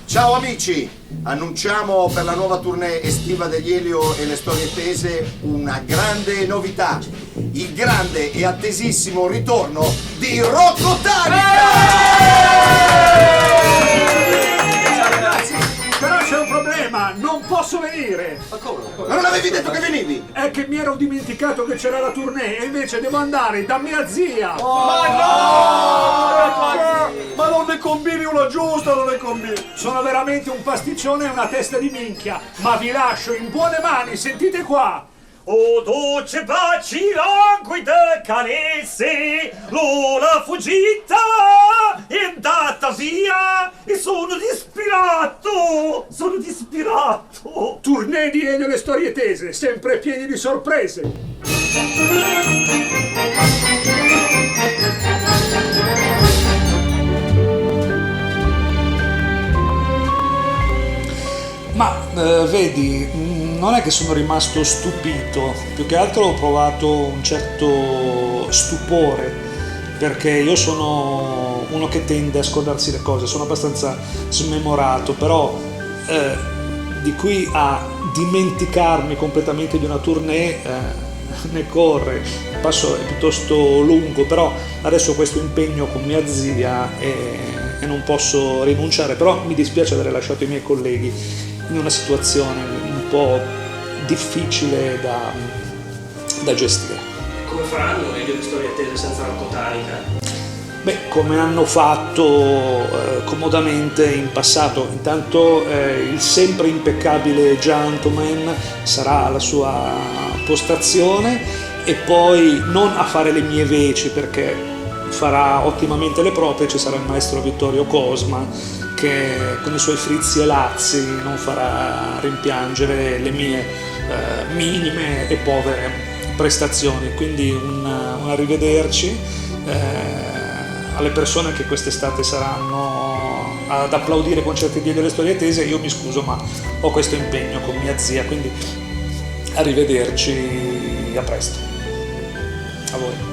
Ciao amici, annunciamo per la nuova tournée estiva degli Elio e le storie tese una grande novità, il grande e attesissimo ritorno di Rocco Tanica! Ciao ragazzi, però c'è un problema, non posso venire. Ma come? Ma non avevi detto che venivi? È che mi ero dimenticato che c'era la tournée e invece devo andare da mia zia. Ma no! Ma non ne combini una giusta, non ne combini! Sono veramente un pasticcione e una testa di minchia, ma vi lascio in buone mani, sentite qua. O dolce baci languide carezze, l'ora fuggita è andata via e sono disperato. Tournée di Elio e le storie tese, sempre pieni di sorprese. Ma vedi, non è che sono rimasto stupito, più che altro ho provato un certo stupore, perché io sono uno che tende a scordarsi le cose, sono abbastanza smemorato, però di qui a dimenticarmi completamente di una tournée ne corre, il passo è piuttosto lungo, però adesso ho questo impegno con mia zia e non posso rinunciare, però mi dispiace aver lasciato i miei colleghi in una situazione un po' difficile da gestire. Come faranno Elio e le storie tese senza Rocco Tanica? Beh, come hanno fatto comodamente in passato. Intanto il sempre impeccabile Gentleman sarà alla sua postazione e poi non a fare le mie veci, perché farà ottimamente le proprie. Ci sarà il maestro Vittorio Cosma che con i suoi frizzi e lazzi non farà rimpiangere le mie minime e povere prestazioni. Quindi un arrivederci alle persone che quest'estate saranno ad applaudire i concerti di Elio e le storie tese. Io mi scuso, ma ho questo impegno con mia zia, quindi arrivederci, a presto. A voi.